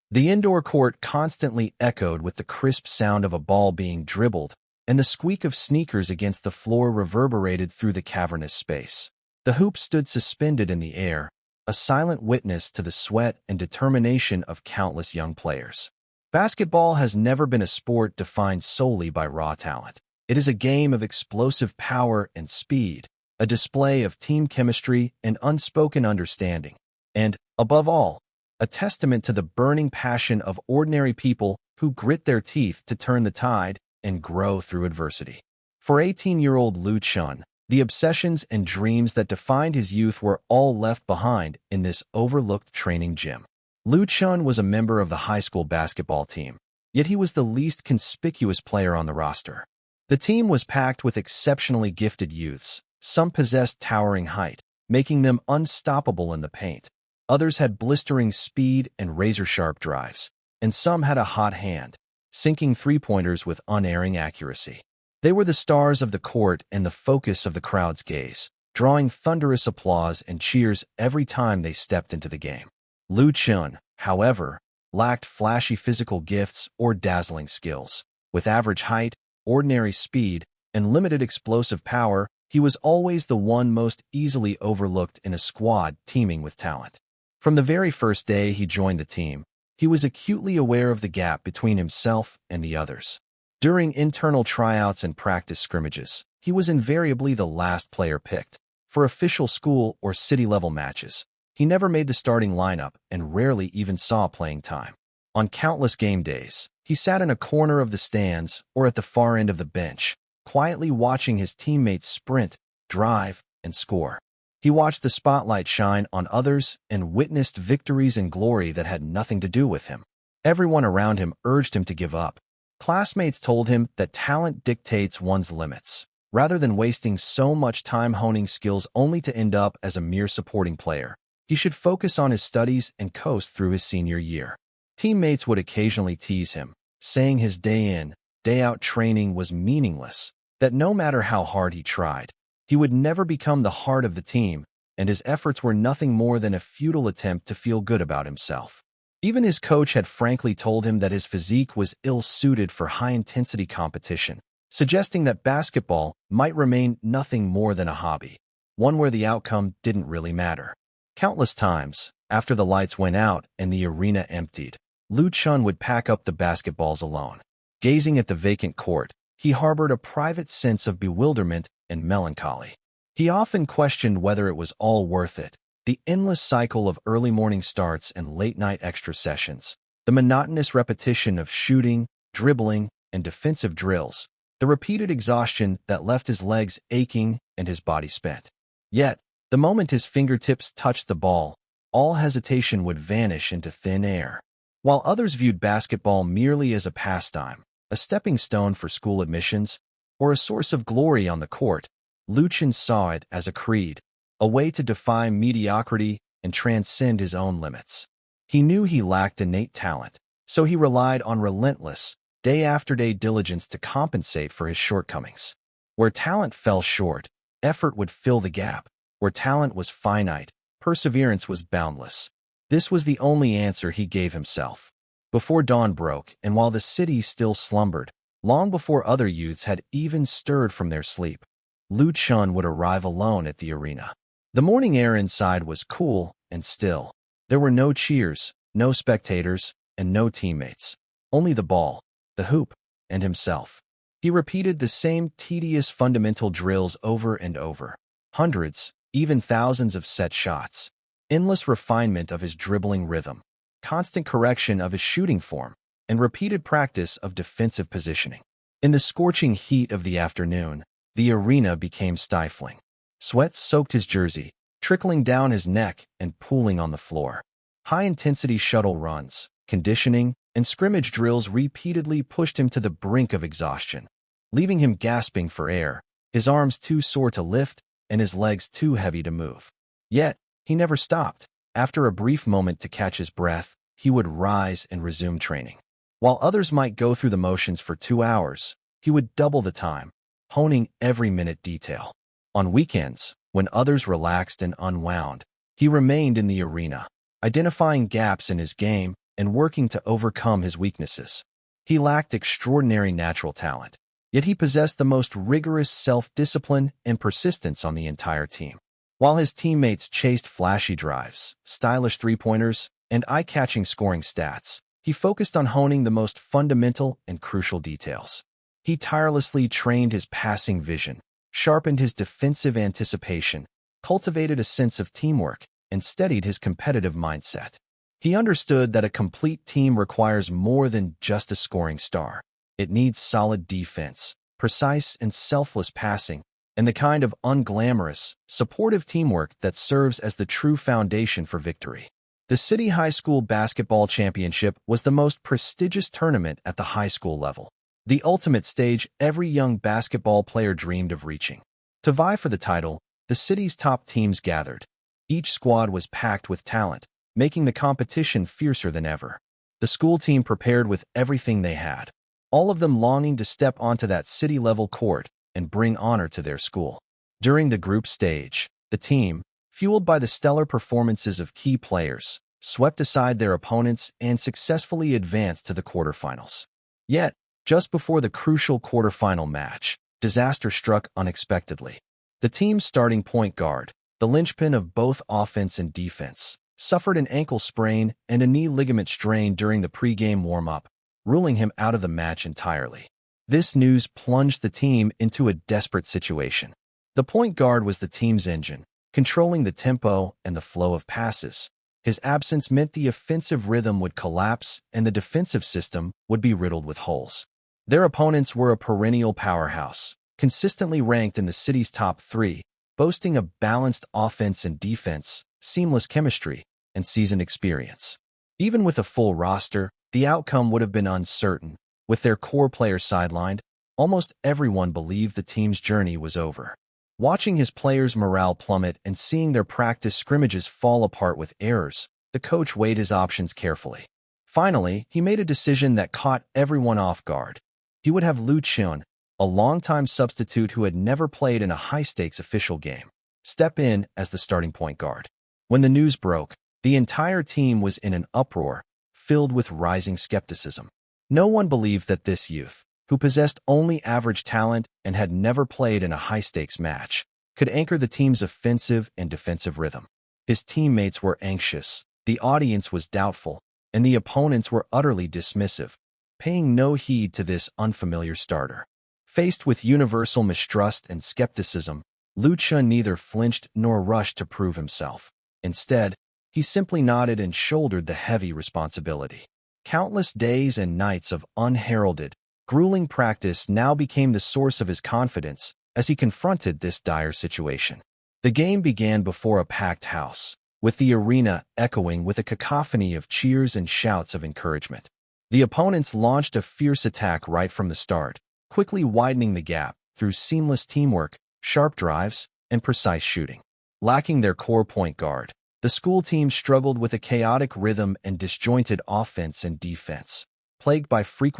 The indoor court constantly echoed with the crisp sound of a ball being dribbled, and the squeak of sneakers against the floor reverberated through the cavernous space. The hoop stood suspended in the air, a silent witness to the sweat and determination of countless young players. Basketball has never been a sport defined solely by raw talent. It is a game of explosive power and speed, a display of team chemistry and unspoken understanding, and, above all, a testament to the burning passion of ordinary people who grit their teeth to turn the tide and grow through adversity. For 18-year-old Liu Chun, the obsessions and dreams that defined his youth were all left behind in this overlooked training gym. Liu Chun was a member of the high school basketball team, yet he was the least conspicuous player on the roster. The team was packed with exceptionally gifted youths. Some possessed towering height, making them unstoppable in the paint. Others had blistering speed and razor-sharp drives, and some had a hot hand, sinking three-pointers with unerring accuracy. They were the stars of the court and the focus of the crowd's gaze, drawing thunderous applause and cheers every time they stepped into the game. Liu Chun, however, lacked flashy physical gifts or dazzling skills. With average height, ordinary speed, and limited explosive power, he was always the one most easily overlooked in a squad teeming with talent. From the very first day he joined the team, he was acutely aware of the gap between himself and the others. During internal tryouts and practice scrimmages, he was invariably the last player picked. For official school or city-level matches, he never made the starting lineup and rarely even saw playing time. On countless game days, he sat in a corner of the stands or at the far end of the bench, quietly watching his teammates sprint, drive, and score. He watched the spotlight shine on others and witnessed victories and glory that had nothing to do with him. Everyone around him urged him to give up. Classmates told him that talent dictates one's limits. Rather than wasting so much time honing skills only to end up as a mere supporting player, he should focus on his studies and coast through his senior year. Teammates would occasionally tease him, saying his day-in, day-out training was meaningless, that no matter how hard he tried, he would never become the heart of the team, and his efforts were nothing more than a futile attempt to feel good about himself. Even his coach had frankly told him that his physique was ill-suited for high-intensity competition, suggesting that basketball might remain nothing more than a hobby, one where the outcome didn't really matter. Countless times, after the lights went out and the arena emptied, Liu Chun would pack up the basketballs alone. Gazing at the vacant court, he harbored a private sense of bewilderment and melancholy. He often questioned whether it was all worth it. The endless cycle of early morning starts and late-night extra sessions, the monotonous repetition of shooting, dribbling, and defensive drills, the repeated exhaustion that left his legs aching and his body spent. Yet, the moment his fingertips touched the ball, all hesitation would vanish into thin air. While others viewed basketball merely as a pastime, a stepping stone for school admissions, or a source of glory on the court, Liu Chun saw it as a creed, a way to defy mediocrity and transcend his own limits. He knew he lacked innate talent, so he relied on relentless, day-after-day diligence to compensate for his shortcomings. Where talent fell short, effort would fill the gap. Where talent was finite, perseverance was boundless. This was the only answer he gave himself. Before dawn broke, and while the city still slumbered, long before other youths had even stirred from their sleep, Liu Chun would arrive alone at the arena. The morning air inside was cool and still. There were no cheers, no spectators, and no teammates. Only the ball, the hoop, and himself. He repeated the same tedious fundamental drills over and over. Hundreds, even thousands of set shots. Endless refinement of his dribbling rhythm. Constant correction of his shooting form, and repeated practice of defensive positioning. In the scorching heat of the afternoon, the arena became stifling. Sweat soaked his jersey, trickling down his neck and pooling on the floor. High-intensity shuttle runs, conditioning, and scrimmage drills repeatedly pushed him to the brink of exhaustion, leaving him gasping for air, his arms too sore to lift and his legs too heavy to move. Yet, he never stopped. After a brief moment to catch his breath, he would rise and resume training. While others might go through the motions for 2 hours, he would double the time, honing every minute detail. On weekends, when others relaxed and unwound, he remained in the arena, identifying gaps in his game and working to overcome his weaknesses. He lacked extraordinary natural talent, yet he possessed the most rigorous self-discipline and persistence on the entire team. While his teammates chased flashy drives, stylish three-pointers, and eye-catching scoring stats, he focused on honing the most fundamental and crucial details. He tirelessly trained his passing vision, sharpened his defensive anticipation, cultivated a sense of teamwork, and steadied his competitive mindset. He understood that a complete team requires more than just a scoring star. It needs solid defense, precise and selfless passing, and the kind of unglamorous, supportive teamwork that serves as the true foundation for victory. The City High School Basketball Championship was the most prestigious tournament at the high school level, the ultimate stage every young basketball player dreamed of reaching. To vie for the title, the city's top teams gathered. Each squad was packed with talent, making the competition fiercer than ever. The school team prepared with everything they had, all of them longing to step onto that city-level court and bring honor to their school. During the group stage, the team, fueled by the stellar performances of key players, swept aside their opponents and successfully advanced to the quarterfinals. Yet, just before the crucial quarterfinal match, disaster struck unexpectedly. The team's starting point guard, the linchpin of both offense and defense, suffered an ankle sprain and a knee ligament strain during the pre-game warm-up, ruling him out of the match entirely. This news plunged the team into a desperate situation. The point guard was the team's engine, controlling the tempo and the flow of passes. His absence meant the offensive rhythm would collapse and the defensive system would be riddled with holes. Their opponents were a perennial powerhouse, consistently ranked in the city's top 3, boasting a balanced offense and defense, seamless chemistry, and seasoned experience. Even with a full roster, the outcome would have been uncertain. With their core players sidelined, almost everyone believed the team's journey was over. Watching his players' morale plummet and seeing their practice scrimmages fall apart with errors, the coach weighed his options carefully. Finally, he made a decision that caught everyone off guard. He would have Lu Chun, a longtime substitute who had never played in a high-stakes official game, step in as the starting point guard. When the news broke, the entire team was in an uproar, filled with rising skepticism. No one believed that this youth, who possessed only average talent and had never played in a high-stakes match, could anchor the team's offensive and defensive rhythm. His teammates were anxious, the audience was doubtful, and the opponents were utterly dismissive, paying no heed to this unfamiliar starter. Faced with universal mistrust and skepticism, Lu Chun neither flinched nor rushed to prove himself. Instead, he simply nodded and shouldered the heavy responsibility. Countless days and nights of unheralded, grueling practice now became the source of his confidence as he confronted this dire situation. The game began before a packed house, with the arena echoing with a cacophony of cheers and shouts of encouragement. The opponents launched a fierce attack right from the start, quickly widening the gap through seamless teamwork, sharp drives, and precise shooting. Lacking their core point guard, the school team struggled with a chaotic rhythm and disjointed offense and defense, plagued by frequent